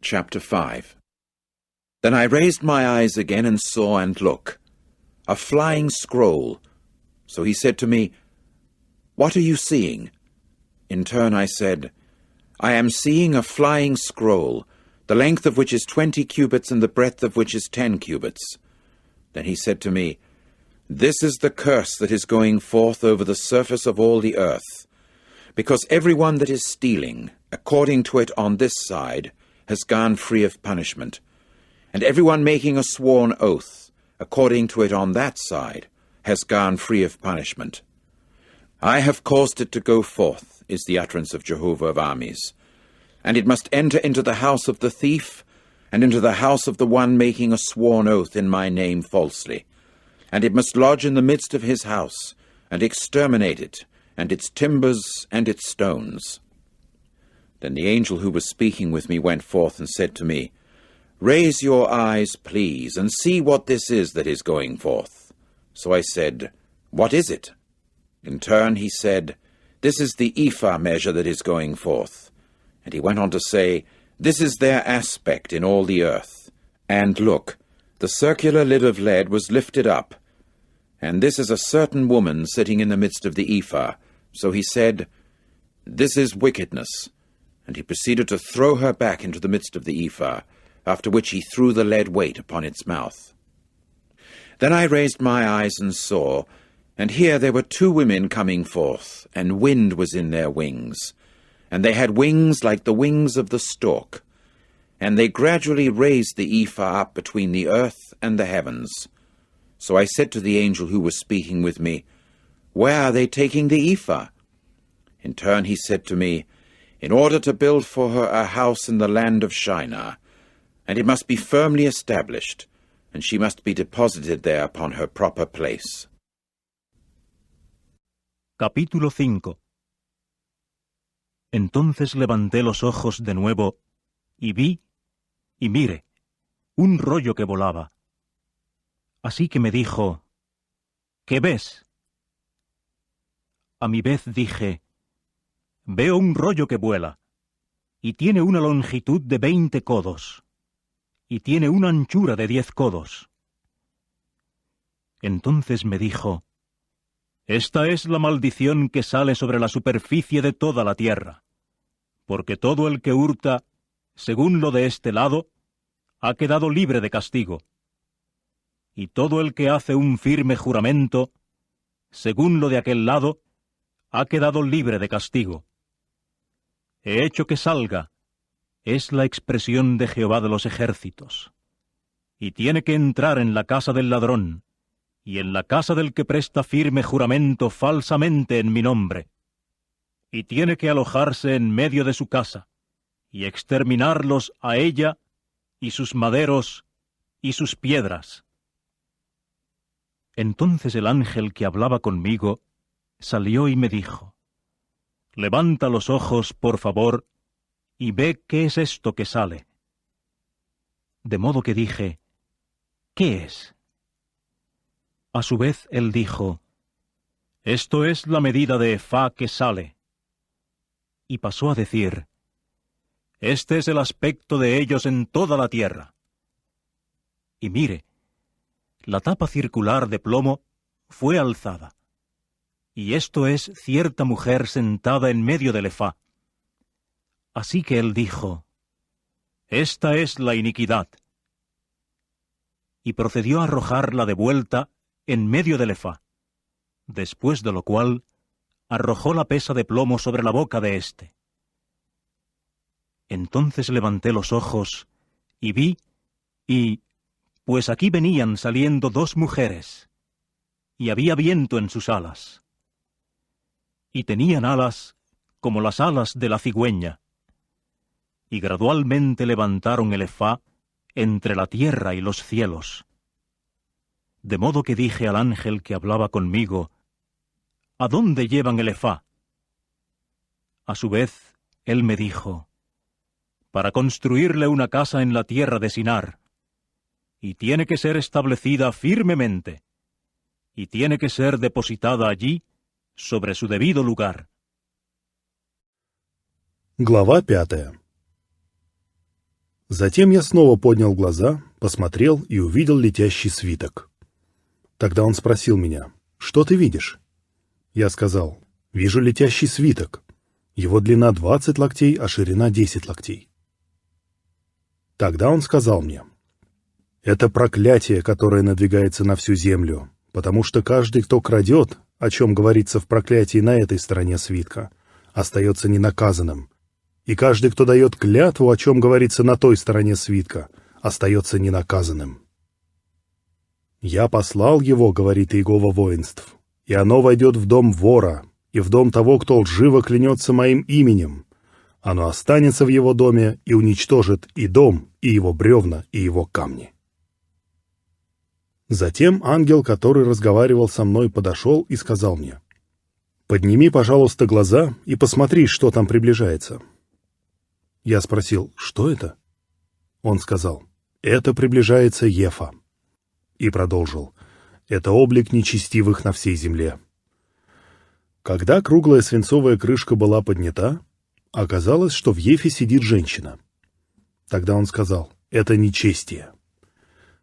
Chapter 5. Then I raised my eyes again and saw, and look, a flying scroll. So he said to me, "What are you seeing?" In turn I said, "I am seeing a flying scroll, the length of which is 20 cubits and the breadth of which is 10 cubits. Then he said to me, "This is the curse that is going forth over the surface of all the earth, because every one that is stealing, according to it on this side, has gone free of punishment, and every one making a sworn oath, according to it on that side, has gone free of punishment. I have caused it to go forth, is the utterance of Jehovah of armies, and it must enter into the house of the thief, and into the house of the one making a sworn oath in my name falsely, and it must lodge in the midst of his house, and exterminate it, and its timbers, and its stones." Then the angel who was speaking with me went forth and said to me, "Raise your eyes, please, and see what this is that is going forth." So I said, "What is it?" In turn he said, "This is the ephah measure that is going forth." And he went on to say, "This is their aspect in all the earth. And look, the circular lid of lead was lifted up, and this is a certain woman sitting in the midst of the ephah." So he said, "This is wickedness." And he proceeded to throw her back into the midst of the ephah, after which he threw the lead weight upon its mouth. Then I raised my eyes and saw, and here there were two women coming forth, and wind was in their wings, and they had wings like the wings of the stork, and they gradually raised the ephah up between the earth and the heavens. So I said to the angel who was speaking with me, "Where are they taking the ephah?" In turn he said to me, "In order to build for her a house in the land of Shinar, and it must be firmly established, and she must be deposited there upon her proper place." Capítulo 5. Entonces levanté los ojos de nuevo, y vi, y mire, un rollo que volaba. Así que me dijo, ¿qué ves? A mi vez dije, veo un rollo que vuela, y tiene una longitud de 20 codos, y tiene una anchura de 10 codos. Entonces me dijo, esta es la maldición que sale sobre la superficie de toda la tierra, porque todo el que hurta, según lo de este lado, ha quedado libre de castigo, y todo el que hace un firme juramento, según lo de aquel lado, ha quedado libre de castigo. He hecho que salga, es la expresión de Jehová de los ejércitos, y tiene que entrar en la casa del ladrón, y en la casa del que presta firme juramento falsamente en mi nombre, y tiene que alojarse en medio de su casa, y exterminarlos a ella, y sus maderos, y sus piedras. Entonces el ángel que hablaba conmigo salió y me dijo, levanta los ojos, por favor, y ve qué es esto que sale. De modo que dije, ¿qué es? A su vez él dijo, esto es la medida de efá que sale. Y pasó a decir, este es el aspecto de ellos en toda la tierra. Y mire, la tapa circular de plomo fue alzada, y esto es cierta mujer sentada en medio del efá. Así que él dijo, esta es la iniquidad. Y procedió a arrojarla de vuelta en medio del efá, después de lo cual arrojó la pesa de plomo sobre la boca de éste. Entonces levanté los ojos y vi, y pues aquí venían saliendo dos mujeres, y había viento en sus alas, y tenían alas como las alas de la cigüeña, y gradualmente levantaron el efá entre la tierra y los cielos. De modo que dije al ángel que hablaba conmigo, ¿a dónde llevan el efá? A su vez, él me dijo, para construirle una casa en la tierra de Sinar, y tiene que ser establecida firmemente, y tiene que ser depositada allí sobre su debido lugar. Глава 5. Затем я снова поднял глаза, посмотрел и увидел летящий свиток. Тогда он спросил меня: «Что ты видишь?» Я сказал: «Вижу летящий свиток. Его длина 20 локтей, а ширина 10 локтей». Тогда он сказал мне: «Это проклятие, которое надвигается на всю землю, потому что каждый, кто крадет, о чем говорится в проклятии на этой стороне свитка, остается ненаказанным, и каждый, кто дает клятву, о чем говорится на той стороне свитка, остается ненаказанным. Я послал его, говорит Иегова воинств, и оно войдет в дом вора, и в дом того, кто лживо клянется моим именем. Оно останется в его доме и уничтожит и дом, и его бревна, и его камни». Затем ангел, который разговаривал со мной, подошел и сказал мне: «Подними, пожалуйста, глаза и посмотри, что там приближается». Я спросил: «Что это?» Он сказал: «Это приближается Ефа». И продолжил: «Это облик нечестивых на всей земле». Когда круглая свинцовая крышка была поднята, оказалось, что в Ефе сидит женщина. Тогда он сказал: «Это нечестие».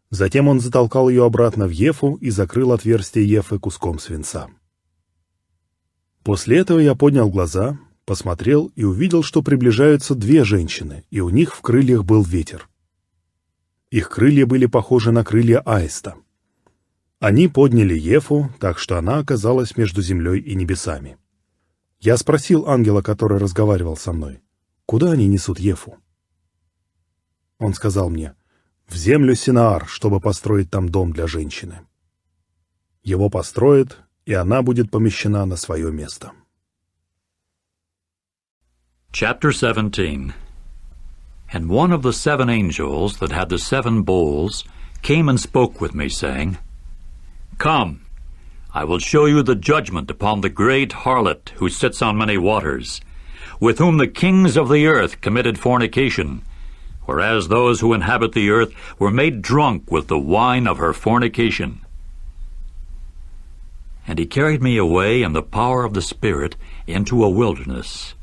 Затем он затолкал ее обратно в Ефу и закрыл отверстие Ефы куском свинца. После этого я поднял глаза, посмотрел и увидел, что приближаются две женщины, и у них в крыльях был ветер. Их крылья были похожи на крылья аиста. Они подняли Ефу, так что она оказалась между землей и небесами. Я спросил ангела, который разговаривал со мной: «Куда они несут Ефу?» Он сказал мне: «В землю Синаар, чтобы построить там дом для женщины. Его построят, и она будет помещена на свое место». Chapter 17. And one of the 7 angels that had the 7 bowls came and spoke with me, saying, Come, I will show you the judgment upon the great harlot who sits on many waters, with whom the kings of the earth committed fornication, whereas those who inhabit the earth were made drunk with the wine of her fornication. And he carried me away in the power of the Spirit into a wilderness.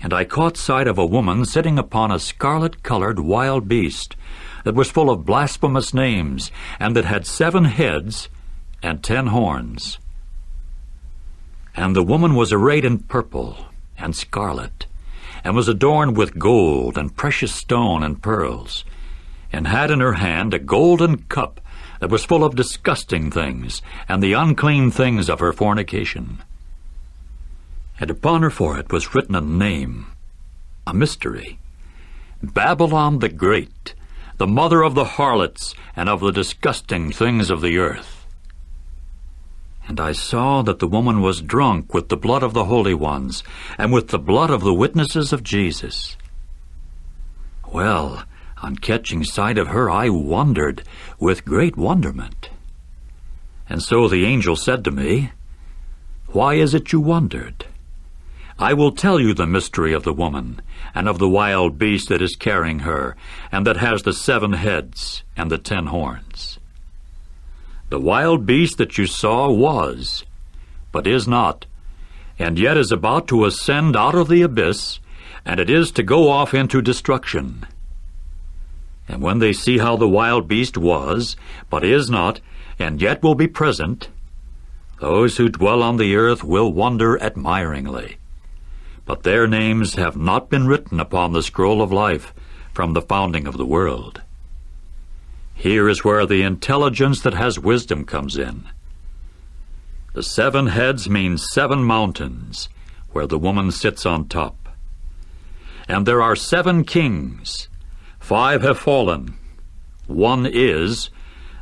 And I caught sight of a woman sitting upon a scarlet-colored wild beast, that was full of blasphemous names, and that had 7 heads and 10 horns. And the woman was arrayed in purple and scarlet, and was adorned with gold and precious stone and pearls, and had in her hand a golden cup that was full of disgusting things, and the unclean things of her fornication. And upon her forehead was written a name, a mystery, Babylon the Great, the mother of the harlots and of the disgusting things of the earth. And I saw that the woman was drunk with the blood of the holy ones, and with the blood of the witnesses of Jesus. Well, on catching sight of her, I wondered with great wonderment. And so the angel said to me, Why is it you wondered? I will tell you the mystery of the woman, and of the wild beast that is carrying her, and that has the 7 heads and the 10 horns. The wild beast that you saw was, but is not, and yet is about to ascend out of the abyss, and it is to go off into destruction. And when they see how the wild beast was, but is not, and yet will be present, those who dwell on the earth will wonder admiringly. But their names have not been written upon the scroll of life from the founding of the world. Here is where the intelligence that has wisdom comes in. The 7 heads mean 7 mountains, where the woman sits on top. And there are 7 kings. 5 have fallen. 1 is,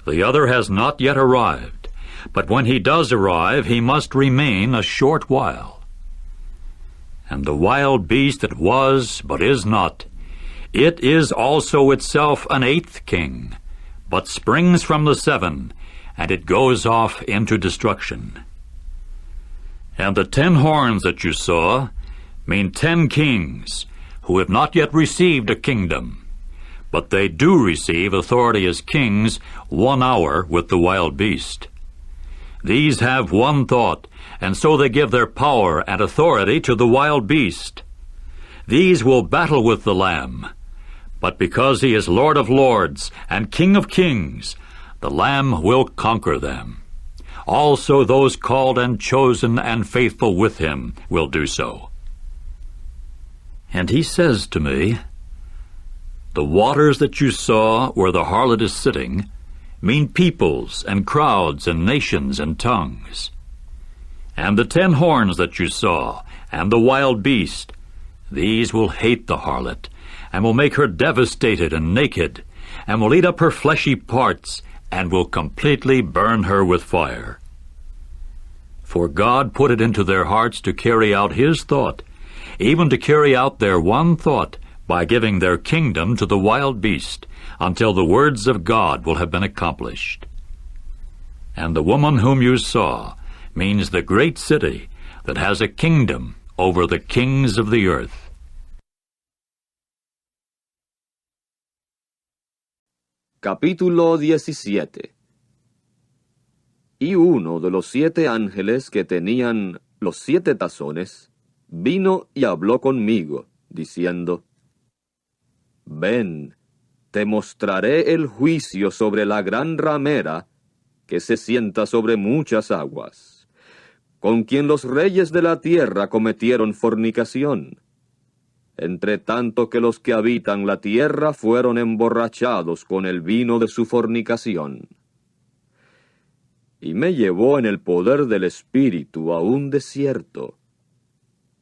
the other has not yet arrived. But when he does arrive, he must remain a short while. And the wild beast that was, but is not, it is also itself an 8th king, but springs from the 7, and it goes off into destruction. And the 10 horns that you saw mean 10 kings, who have not yet received a kingdom, but they do receive authority as kings 1 hour with the wild beast. These have one thought, and so they give their power and authority to the wild beast. These will battle with the Lamb, But because he is Lord of lords and King of kings, the Lamb will conquer them. Also those called and chosen and faithful with him will do so. And he says to me, the waters that you saw where the harlot is sitting mean peoples and crowds and nations and tongues. And the 10 horns that you saw, and the wild beast, these will hate the harlot, and will make her devastated and naked, and will eat up her fleshy parts, and will completely burn her with fire. For God put it into their hearts to carry out his thought, even to carry out their one thought, by giving their kingdom to the wild beast, until the words of God will have been accomplished. And the woman whom you saw means the great city that has a kingdom over the kings of the earth. Capítulo 17. Y uno de los 7 ángeles que tenían los 7 tazones vino y habló conmigo, diciendo: Ven, te mostraré el juicio sobre la gran ramera que se sienta sobre muchas aguas, con quien los reyes de la tierra cometieron fornicación, entre tanto que los que habitan la tierra fueron emborrachados con el vino de su fornicación. Y me llevó en el poder del Espíritu a un desierto,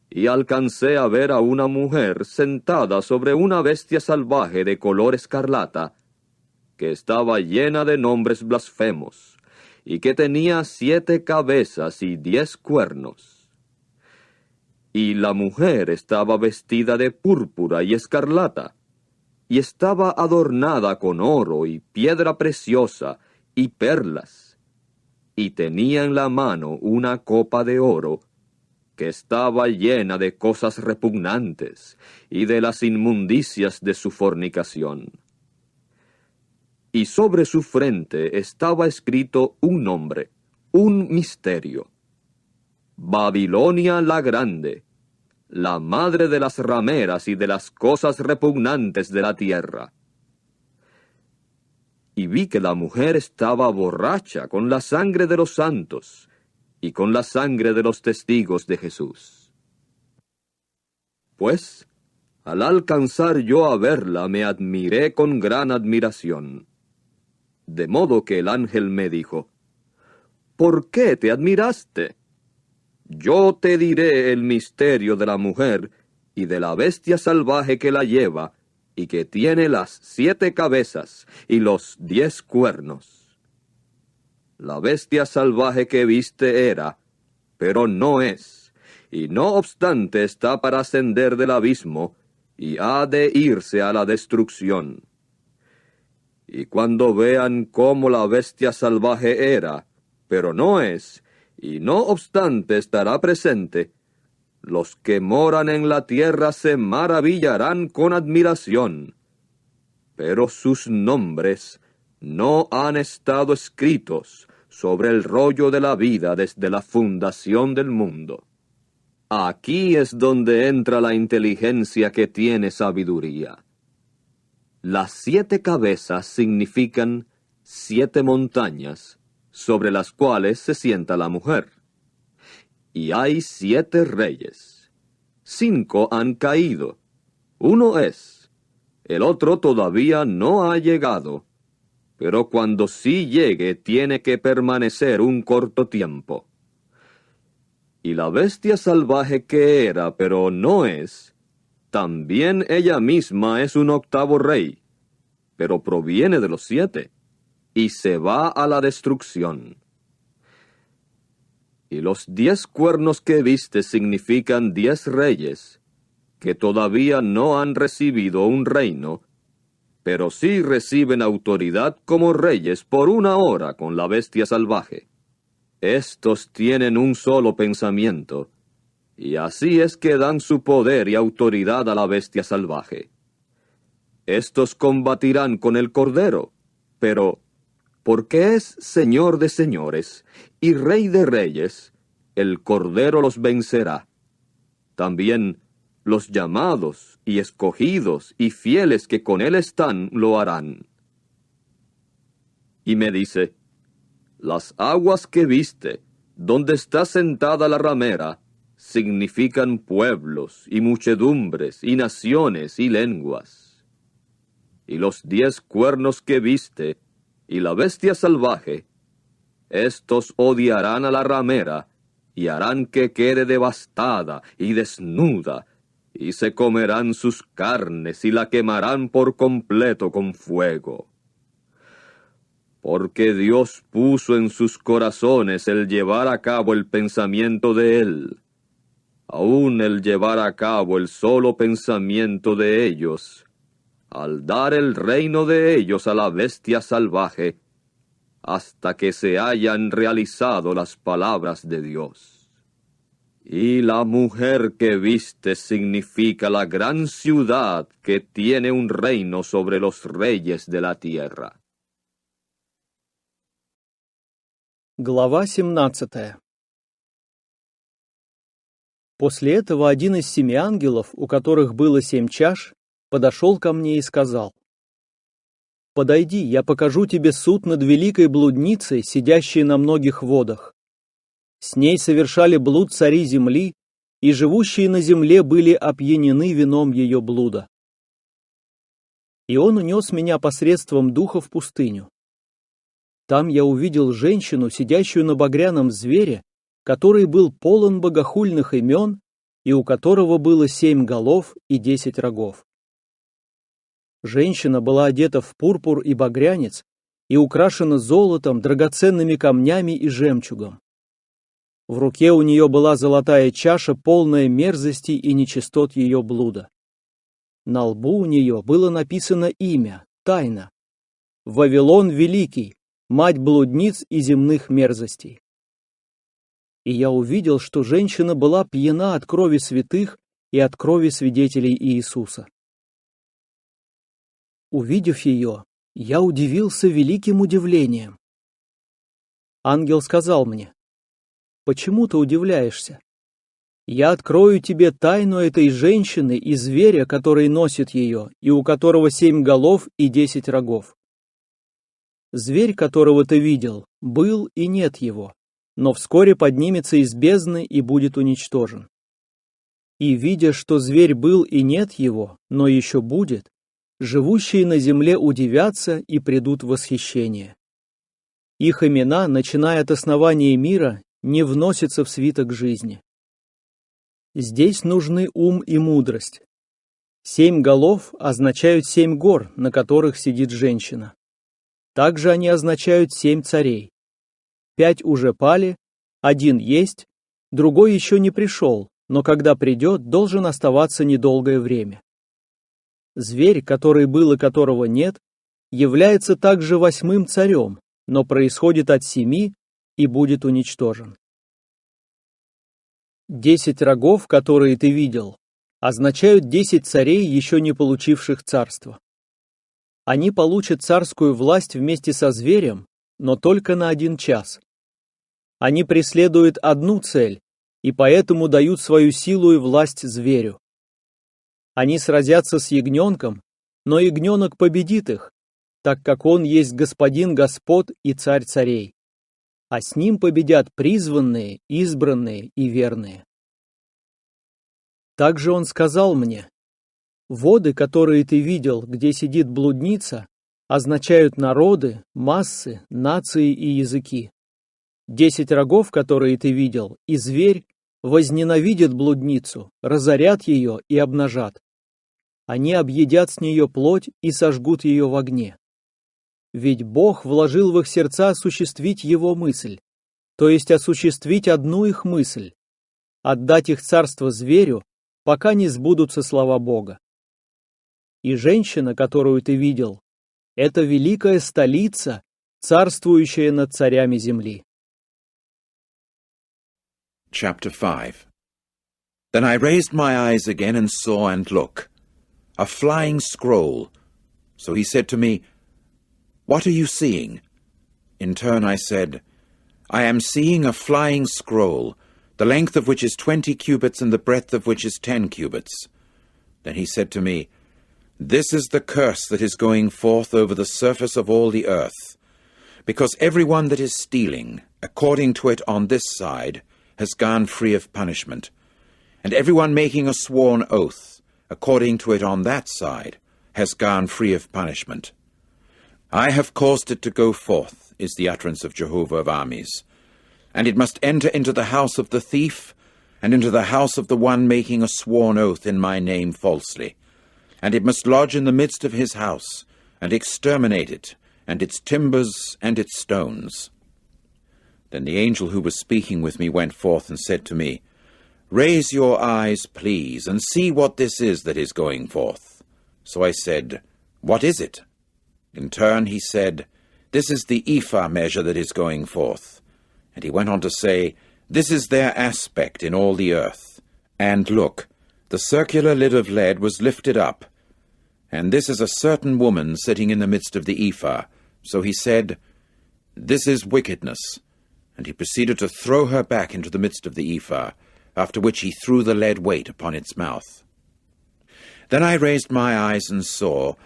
y alcancé a ver a una mujer sentada sobre una bestia salvaje de color escarlata, que estaba llena de nombres blasfemos, y que tenía 7 cabezas y 10 cuernos. Y la mujer estaba vestida de púrpura y escarlata, y estaba adornada con oro y piedra preciosa y perlas, y tenía en la mano una copa de oro, que estaba llena de cosas repugnantes y de las inmundicias de su fornicación. Y sobre su frente estaba escrito un nombre, un misterio: Babilonia la Grande, la madre de las rameras y de las cosas repugnantes de la tierra. Y vi que la mujer estaba borracha con la sangre de los santos y con la sangre de los testigos de Jesús. Pues, al alcanzar yo a verla, me admiré con gran admiración. De modo que el ángel me dijo: ¿Por qué te admiraste? Yo te diré el misterio de la mujer y de la bestia salvaje que la lleva, y que tiene las 7 cabezas y los 10 cuernos. La bestia salvaje que viste era, pero no es, y no obstante está para ascender del abismo, y ha de irse a la destrucción. Y cuando vean cómo la bestia salvaje era, pero no es, y no obstante estará presente, los que moran en la tierra se maravillarán con admiración. Pero sus nombres no han estado escritos sobre el rollo de la vida desde la fundación del mundo. Aquí es donde entra la inteligencia que tiene sabiduría. Las 7 cabezas significan 7 montañas, sobre las cuales se sienta la mujer. Y hay 7 reyes. 5 han caído. Uno es. El otro todavía no ha llegado. Pero cuando sí llegue, tiene que permanecer un corto tiempo. Y la bestia salvaje que era, pero no es, también ella misma es un 8º rey, pero proviene de los 7, y se va a la destrucción. Y los 10 cuernos que viste significan 10 reyes, que todavía no han recibido un reino, pero sí reciben autoridad como reyes por 1 hora con la bestia salvaje. Estos tienen un solo pensamiento, y así es que dan su poder y autoridad a la bestia salvaje. Estos combatirán con el Cordero, pero porque es Señor de señores y Rey de reyes, el Cordero los vencerá. También los llamados y escogidos y fieles que con él están lo harán. Y me dice, las aguas que viste, donde está sentada la ramera, significan pueblos y muchedumbres y naciones y lenguas. Y los 10 cuernos que viste, y la bestia salvaje, estos odiarán a la ramera, y harán que quede devastada y desnuda, y se comerán sus carnes y la quemarán por completo con fuego. Porque Dios puso en sus corazones el llevar a cabo el pensamiento de él, aún el llevar a cabo el solo pensamiento de ellos, al dar el reino de ellos a la bestia salvaje, hasta que se hayan realizado las palabras de Dios. Y la mujer que viste significa la gran ciudad que tiene un reino sobre los reyes de la tierra. Глава 17. После этого один из 7 ангелов, у которых было 7 чаш, подошел ко мне и сказал: «Подойди, я покажу тебе суд над великой блудницей, сидящей на многих водах. С ней совершали блуд цари земли, и живущие на земле были опьянены вином ее блуда». И он унес меня посредством духа в пустыню. Там я увидел женщину, сидящую на багряном звере, который был полон богохульных имен, и у которого было 7 голов и 10 рогов. Женщина была одета в пурпур и багрянец и украшена золотом, драгоценными камнями и жемчугом. В руке у нее была золотая чаша, полная мерзостей и нечистот ее блуда. На лбу у нее было написано имя, тайна: Вавилон Великий, мать блудниц и земных мерзостей. И я увидел, что женщина была пьяна от крови святых и от крови свидетелей Иисуса. Увидев ее, я удивился великим удивлением. Ангел сказал мне: «Почему ты удивляешься? Я открою тебе тайну этой женщины и зверя, который носит ее, и у которого 7 голов и 10 рогов. Зверь, которого ты видел, был и нет его, но вскоре поднимется из бездны и будет уничтожен. И, видя, что зверь был и нет его, но еще будет, живущие на земле удивятся и придут в восхищение. Их имена, начиная от основания мира, не вносятся в свиток жизни. Здесь нужны ум и мудрость. 7 голов означают 7 гор, на которых сидит женщина. Также они означают 7 царей. 5 уже пали, 1 есть, другой еще не пришел, но когда придет, должен оставаться недолгое время. Зверь, который был и которого нет, является также 8-м царем, но происходит от 7 и будет уничтожен. 10 рогов, которые ты видел, означают 10 царей, еще не получивших царство. Они получат царскую власть вместе со зверем, но только на 1 час. Они преследуют одну цель, и поэтому дают свою силу и власть зверю. Они сразятся с ягненком, но ягненок победит их, так как он есть господин господ и царь царей. А с ним победят призванные, избранные и верные. Также он сказал мне: воды, которые ты видел, где сидит блудница, означают народы, массы, нации и языки. 10 рогов, которые ты видел, и зверь возненавидят блудницу, разорят ее и обнажат. Они объедят с нее плоть и сожгут ее в огне. Ведь Бог вложил в их сердца осуществить его мысль, то есть осуществить одну их мысль, отдать их царство зверю, пока не сбудутся слова Бога. И женщина, которую ты видел, это великая столица, царствующая над царями земли. Chapter 5. Then I raised my eyes again and saw, and look, a flying scroll. So he said to me, "What are you seeing?" In turn I said, "I am seeing a flying scroll, the length of which is 20 cubits and the breadth of which is 10 cubits. Then he said to me, "This is the curse that is going forth over the surface of all the earth, because everyone that is stealing, according to it on this side, has gone free of punishment, and everyone making a sworn oath, according to it on that side, has gone free of punishment. I have caused it to go forth, is the utterance of Jehovah of armies, and it must enter into the house of the thief, and into the house of the one making a sworn oath in my name falsely, and it must lodge in the midst of his house, and exterminate it, and its timbers and its stones." Then the angel who was speaking with me went forth and said to me, "Raise your eyes, please, and see what this is that is going forth." So I said, "What is it?" In turn he said, "This is the ephah measure that is going forth." And he went on to say, "This is their aspect in all the earth. And look, the circular lid of lead was lifted up, and this is a certain woman sitting in the midst of the ephah." So he said, "This is wickedness." And he proceeded to throw her back into the midst of the ephah, after which he threw the lead weight upon its mouth. Then I raised my eyes and saw,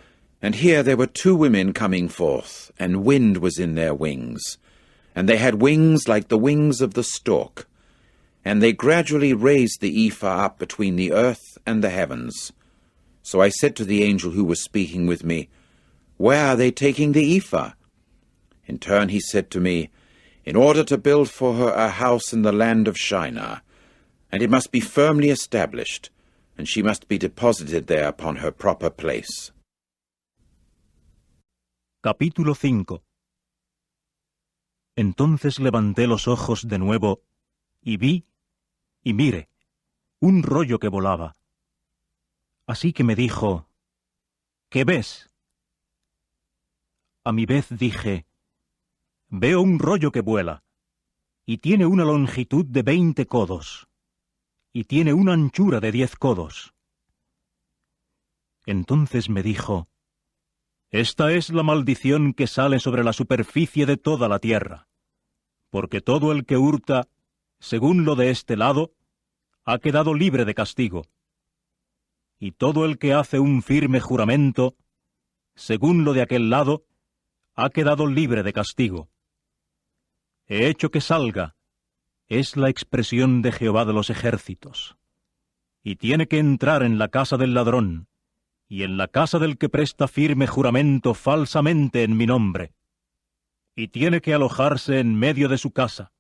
and here there were 2 women coming forth, and wind was in their wings, and they had wings like the wings of the stork, and they gradually raised the ephah up between the earth and the heavens. So I said to the angel who was speaking with me, "Where are they taking the ephah?" In turn he said to me, "In order to build for her a house in the land of Shinar, and it must be firmly established, and she must be deposited there upon her proper place." Capítulo 5. Entonces levanté los ojos de nuevo, y vi, y mire, un rollo que volaba. Así que me dijo, ¿qué ves? A mi vez dije, veo un rollo que vuela, y tiene una longitud de 20 codos, y tiene una anchura de 10 codos. Entonces me dijo, esta es la maldición que sale sobre la superficie de toda la tierra, porque todo el que hurta, según lo de este lado, ha quedado libre de castigo, y todo el que hace un firme juramento, según lo de aquel lado, ha quedado libre de castigo. He hecho que salga, es la expresión de Jehová de los ejércitos, y tiene que entrar en la casa del ladrón, y en la casa del que presta firme juramento falsamente en mi nombre, y tiene que alojarse en medio de su casa,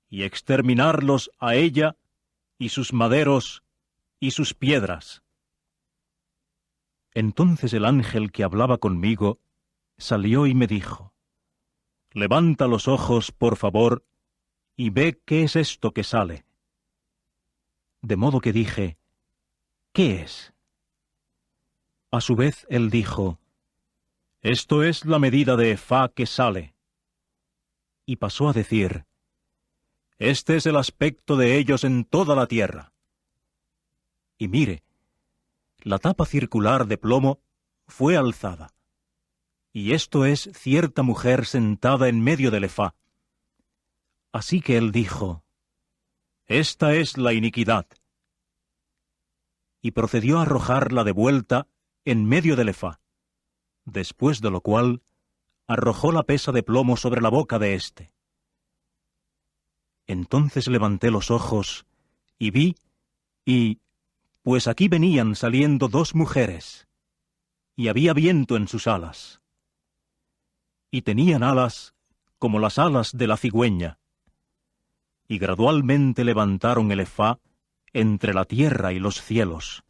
y exterminarlos a ella, y sus maderos, y sus piedras. Entonces el ángel que hablaba conmigo salió y me dijo, levanta los ojos, por favor, y ve qué es esto que sale. De modo que dije, ¿qué es? A su vez él dijo, esto es la medida de efá que sale. Y pasó a decir, este es el aspecto de ellos en toda la tierra. Y mire, la tapa circular de plomo fue alzada, y esto es cierta mujer sentada en medio del efá. Así que él dijo, esta es la iniquidad. Y procedió a arrojarla de vuelta en medio del efá, después de lo cual arrojó la pesa de plomo sobre la boca de éste. Entonces levanté los ojos y vi, y pues aquí venían saliendo 2 mujeres, y había viento en sus alas, y tenían alas como las alas de la cigüeña, y gradualmente levantaron el efá entre la tierra y los cielos.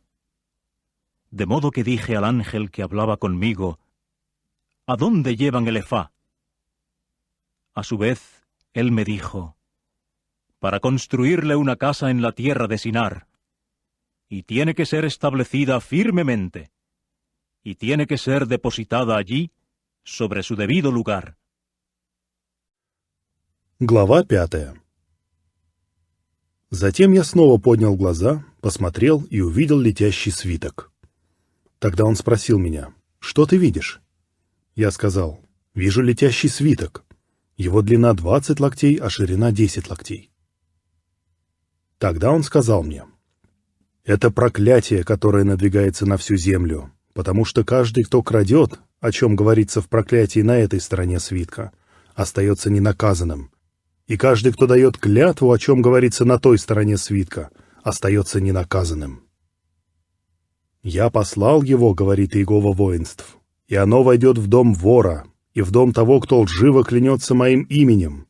De modo que dije al ángel que hablaba conmigo, ¿a dónde llevan el efá? A su vez, él me dijo, para construirle una casa en la tierra de Sinar, y tiene que ser establecida firmemente, y tiene que ser depositada allí, sobre su debido lugar. Глава 5. Затем я снова поднял глаза, посмотрел и увидел летящий свиток. Тогда он спросил меня, что ты видишь? Я сказал, вижу летящий свиток. Его длина 20 локтей, а ширина 10 локтей. Тогда он сказал мне, Это проклятие, которое надвигается на всю землю, потому что каждый, кто крадет, о чем говорится в проклятии на этой стороне свитка, остается ненаказанным. И каждый, кто дает клятву, о чем говорится на той стороне свитка, остается ненаказанным. «Я послал его, — говорит Иегова воинств, — и оно войдет в дом вора, и в дом того, кто лживо клянется моим именем.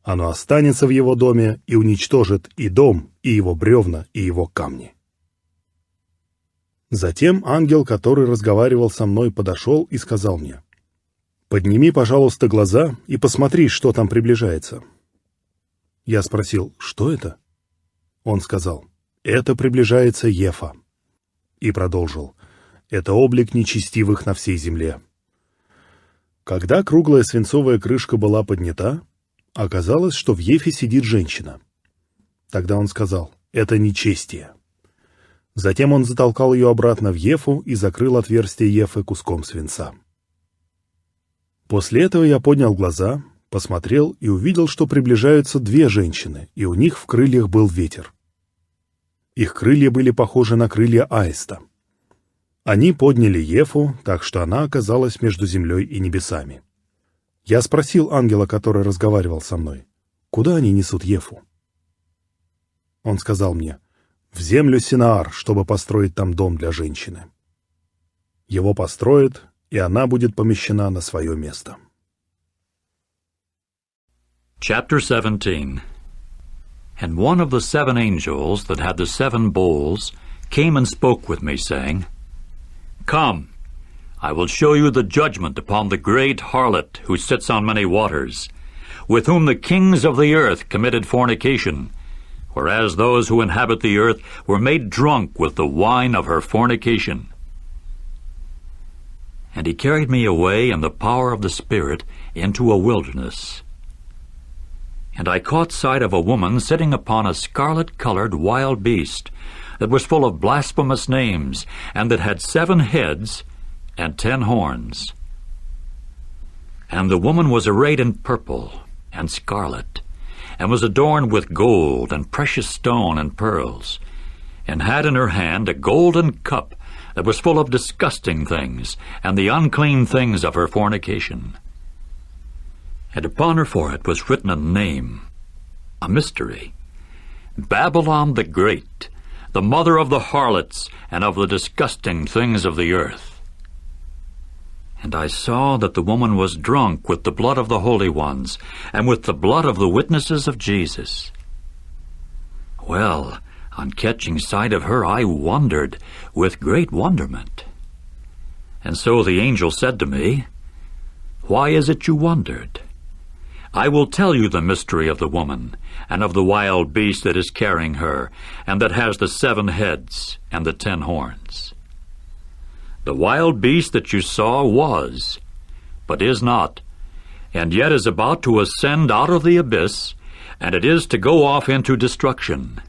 Оно останется в его доме и уничтожит и дом, и его бревна, и его камни». Затем ангел, который разговаривал со мной, подошел и сказал мне: «Подними, пожалуйста, глаза и посмотри, что там приближается». Я спросил: «Что это?» Он сказал: «Это приближается Ефа». И продолжил: «Это облик нечестивых на всей земле». Когда круглая свинцовая крышка была поднята, оказалось, что в Ефе сидит женщина. Тогда он сказал: «Это нечестие». Затем он затолкал ее обратно в Ефу и закрыл отверстие Ефы куском свинца. После этого я поднял глаза, посмотрел и увидел, что приближаются две женщины, и у них в крыльях был ветер. Их крылья были похожи на крылья аиста. Они подняли Ефу, так что она оказалась между землей и небесами. Я спросил ангела, который разговаривал со мной: «Куда они несут Ефу?» Он сказал мне: «В землю Синаар, чтобы построить там дом для женщины. Его построят, и она будет помещена на свое место». Chapter 17. And one of the 7 angels that had the 7 bowls came and spoke with me, saying, Come, I will show you the judgment upon the great harlot who sits on many waters, with whom the kings of the earth committed fornication, whereas those who inhabit the earth were made drunk with the wine of her fornication. And he carried me away in the power of the Spirit into a wilderness. And I caught sight of a woman sitting upon a scarlet-colored wild beast, that was full of blasphemous names, and that had 7 heads and 10 horns. And the woman was arrayed in purple and scarlet, and was adorned with gold and precious stone and pearls, and had in her hand a golden cup that was full of disgusting things, and the unclean things of her fornication. And upon her forehead was written a name, a mystery, Babylon the Great, the mother of the harlots and of the disgusting things of the earth. And I saw that the woman was drunk with the blood of the holy ones, and with the blood of the witnesses of Jesus. Well, on catching sight of her, I wondered with great wonderment. And so the angel said to me, Why is it you wondered? I will tell you the mystery of the woman, and of the wild beast that is carrying her, and that has the 7 heads and the 10 horns. The wild beast that you saw was, but is not, and yet is about to ascend out of the abyss, and it is to go off into destruction.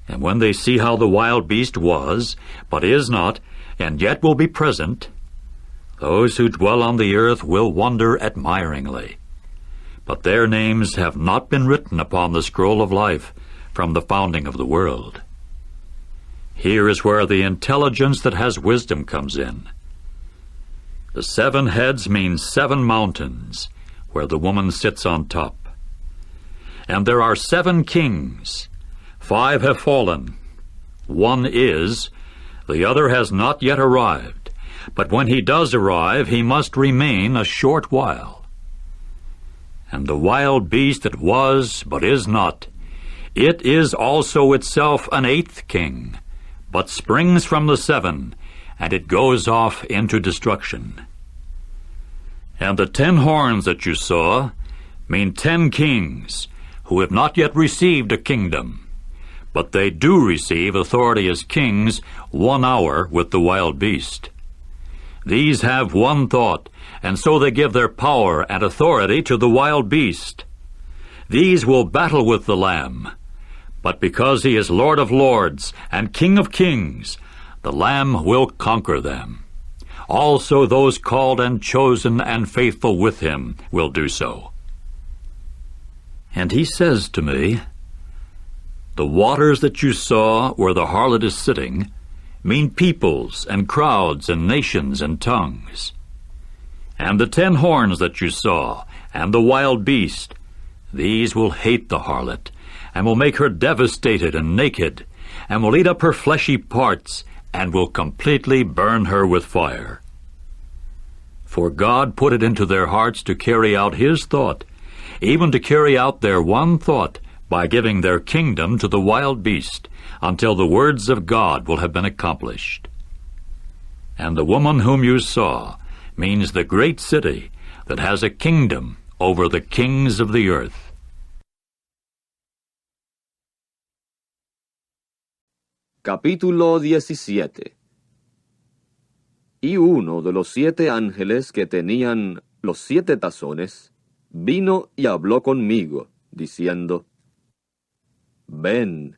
And when they see how the wild beast was, but is not, and yet will be present, those who dwell on the earth will wonder admiringly. But their names have not been written upon the scroll of life from the founding of the world. Here is where the intelligence that has wisdom comes in. The 7 heads mean 7 mountains, where the woman sits on top. And there are 7 kings. 5 have fallen. 1 is, the other has not yet arrived. But when he does arrive, he must remain a short while. And the wild beast that was, but is not, it is also itself an 8th king, but springs from the 7, and it goes off into destruction. And the 10 horns that you saw mean 10 kings, who have not yet received a kingdom, but they do receive authority as kings 1 hour with the wild beast. These have one thought, and so they give their power and authority to the wild beast. These will battle with the Lamb, but because he is Lord of lords and King of kings, the Lamb will conquer them. Also those called and chosen and faithful with him will do so. And he says to me, The waters that you saw where the harlot is sitting mean peoples and crowds and nations and tongues. And the 10 horns that you saw, and the wild beast, these will hate the harlot, and will make her devastated and naked, and will eat up her fleshy parts, and will completely burn her with fire. For God put it into their hearts to carry out his thought, even to carry out their one thought, by giving their kingdom to the wild beast, until the words of God will have been accomplished. And the woman whom you saw means the great city that has a kingdom over the kings of the earth. Capítulo 17. Y uno de los 7 ángeles que tenían los 7 tazones vino y habló conmigo, diciendo: Ven,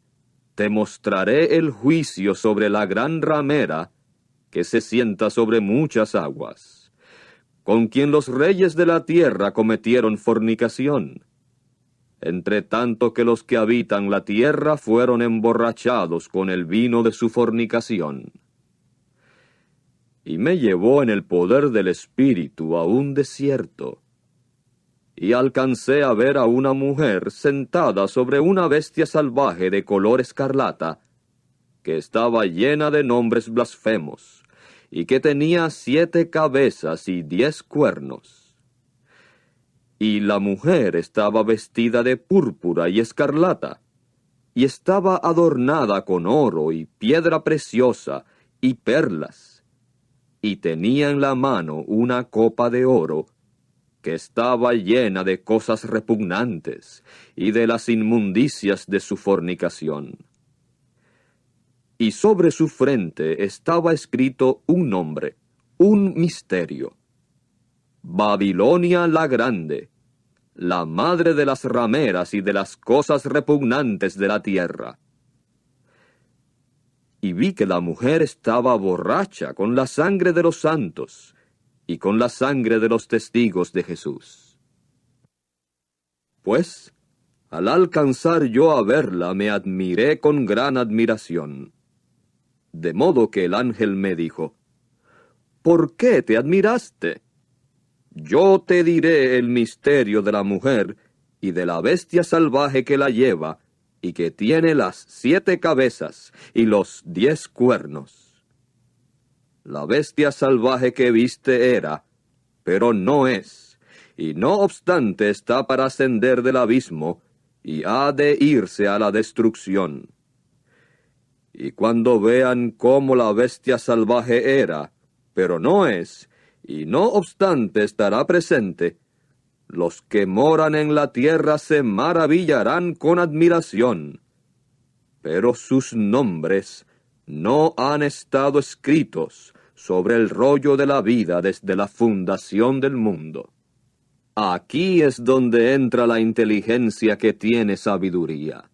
te mostraré el juicio sobre la gran ramera que se sienta sobre muchas aguas, con quien los reyes de la tierra cometieron fornicación, entre tanto que los que habitan la tierra fueron emborrachados con el vino de su fornicación. Y me llevó en el poder del Espíritu a un desierto, y alcancé a ver a una mujer sentada sobre una bestia salvaje de color escarlata, que estaba llena de nombres blasfemos, y que tenía 7 cabezas y 10 cuernos. Y la mujer estaba vestida de púrpura y escarlata, y estaba adornada con oro y piedra preciosa y perlas, y tenía en la mano una copa de oro, que estaba llena de cosas repugnantes y de las inmundicias de su fornicación. Y sobre su frente estaba escrito un nombre, un misterio: Babilonia la Grande, la madre de las rameras y de las cosas repugnantes de la tierra. Y vi que la mujer estaba borracha con la sangre de los santos y con la sangre de los testigos de Jesús. Pues, al alcanzar yo a verla, me admiré con gran admiración. De modo que el ángel me dijo: ¿Por qué te admiraste? Yo te diré el misterio de la mujer y de la bestia salvaje que la lleva, y que tiene las 7 cabezas y los 10 cuernos. La bestia salvaje que viste era, pero no es, y no obstante está para ascender del abismo, y ha de irse a la destrucción. Y cuando vean cómo la bestia salvaje era, pero no es, y no obstante estará presente, los que moran en la tierra se maravillarán con admiración. Pero sus nombres no han estado escritos sobre el rollo de la vida desde la fundación del mundo. Aquí es donde entra la inteligencia que tiene sabiduría.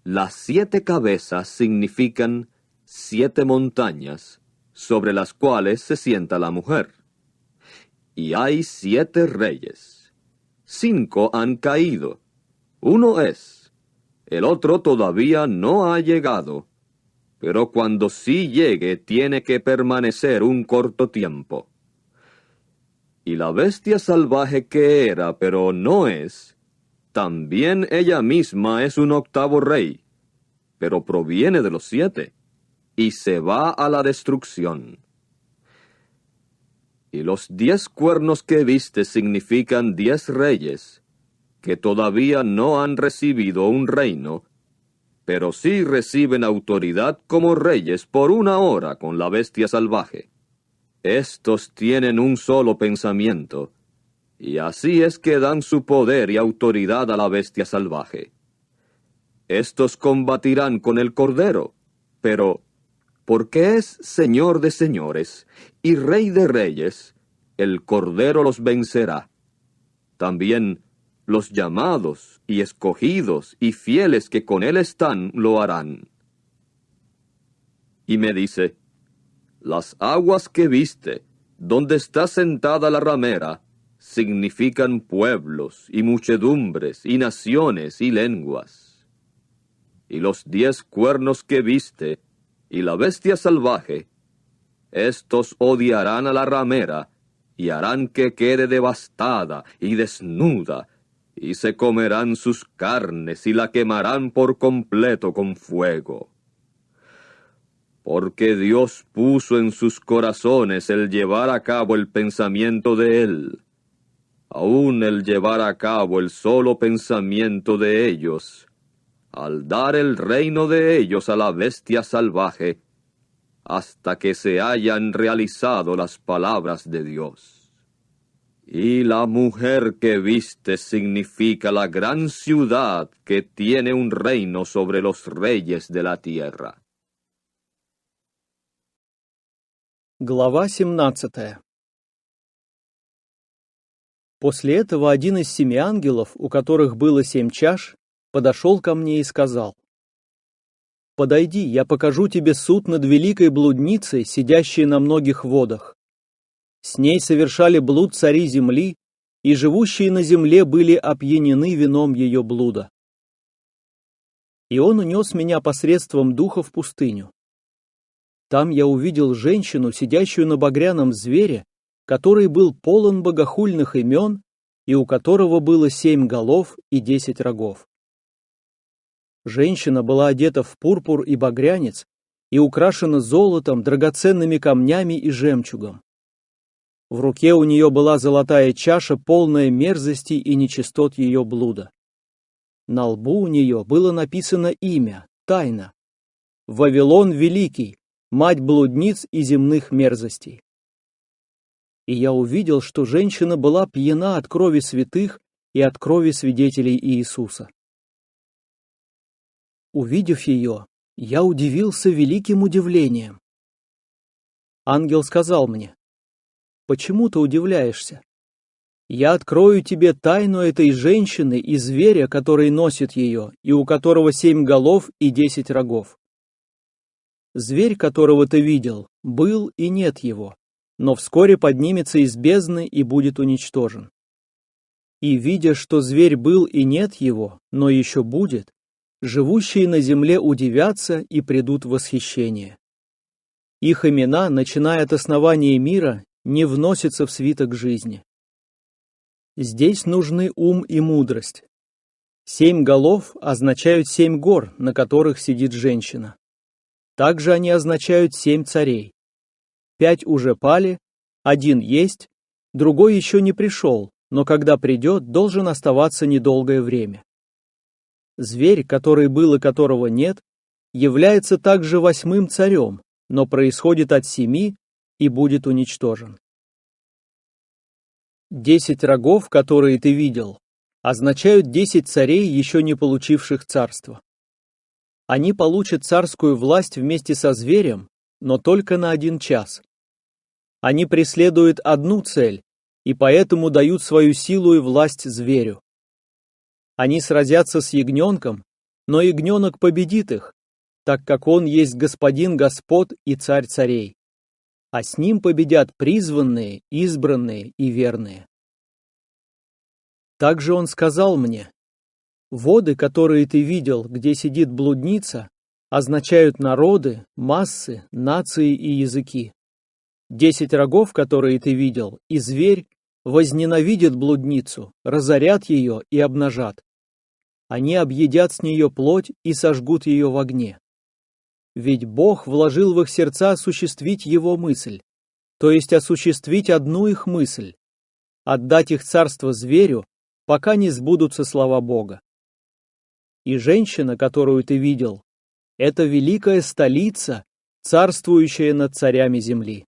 Las 7 cabezas significan 7 montañas, sobre las cuales se sienta la mujer. Y hay 7 reyes. 5 han caído. Uno es. El otro todavía no ha llegado. Pero cuando sí llegue, tiene que permanecer un corto tiempo. Y la bestia salvaje que era, pero no es, también ella misma es un 8º rey, pero proviene de los 7, y se va a la destrucción. Y los 10 cuernos que viste significan 10 reyes, que todavía no han recibido un reino, pero sí reciben autoridad como reyes por 1 hora con la bestia salvaje. Estos tienen un solo pensamiento, y así es que dan su poder y autoridad a la bestia salvaje. Estos combatirán con el Cordero, pero porque es Señor de señores y Rey de reyes, el Cordero los vencerá. También los llamados y escogidos y fieles que con él están lo harán. Y me dice: las aguas que viste, donde está sentada la ramera, significan pueblos y muchedumbres y naciones y lenguas. y los 10 cuernos que viste, y la bestia salvaje, estos odiarán a la ramera, y harán que quede devastada y desnuda, y se comerán sus carnes y la quemarán por completo con fuego. Porque Dios puso en sus corazones el llevar a cabo el pensamiento de Él, aún el llevar a cabo el solo pensamiento de ellos, al dar el reino de ellos a la bestia salvaje, hasta que se hayan realizado las palabras de Dios. Y la mujer que viste significa la gran ciudad que tiene un reino sobre los reyes de la tierra. Глава 17. После этого один из 7 ангелов, у которых было 7 чаш, подошел ко мне и сказал: «Подойди, я покажу тебе суд над великой блудницей, сидящей на многих водах. С ней совершали блуд цари земли, и живущие на земле были опьянены вином ее блуда». И он унес меня посредством духа в пустыню. Там я увидел женщину, сидящую на багряном звере, который был полон богохульных имен, и у которого было 7 голов и 10 рогов. Женщина была одета в пурпур и багрянец и украшена золотом, драгоценными камнями и жемчугом. В руке у нее была золотая чаша, полная мерзостей и нечистот ее блуда. На лбу у нее было написано имя, тайна: Вавилон Великий, мать блудниц и земных мерзостей. И я увидел, что женщина была пьяна от крови святых и от крови свидетелей Иисуса. Увидев ее, я удивился великим удивлением. Ангел сказал мне: «Почему ты удивляешься? Я открою тебе тайну этой женщины и зверя, который носит ее, и у которого 7 голов и 10 рогов. Зверь, которого ты видел, был и нет его, но вскоре поднимется из бездны и будет уничтожен. И, видя, что зверь был и нет его, но еще будет, живущие на земле удивятся и придут в восхищение. Их имена, начиная от основания мира, не вносятся в свиток жизни. Здесь нужны ум и мудрость. 7 голов означают 7 гор, на которых сидит женщина. Также они означают 7 царей. 5 уже пали, 1 есть, другой еще не пришел, но когда придет, должен оставаться недолгое время. Зверь, который был и которого нет, является также 8-м царем, но происходит от 7 и будет уничтожен. 10 рогов, которые ты видел, означают 10 царей, еще не получивших царство. Они получат царскую власть вместе со зверем, но только на 1 час. Они преследуют одну цель, и поэтому дают свою силу и власть зверю. Они сразятся с ягненком, но ягненок победит их, так как он есть господин господ и царь царей. А с ним победят призванные, избранные и верные. Также он сказал мне: «Воды, которые ты видел, где сидит блудница, означают народы, массы, нации и языки. 10 рогов, которые ты видел, и зверь возненавидят блудницу, разорят ее и обнажат. Они объедят с нее плоть и сожгут ее в огне. Ведь Бог вложил в их сердца осуществить его мысль, то есть осуществить одну их мысль, отдать их царство зверю, пока не сбудутся слова Бога. И женщина, которую ты видел, это великая столица, царствующая над царями земли».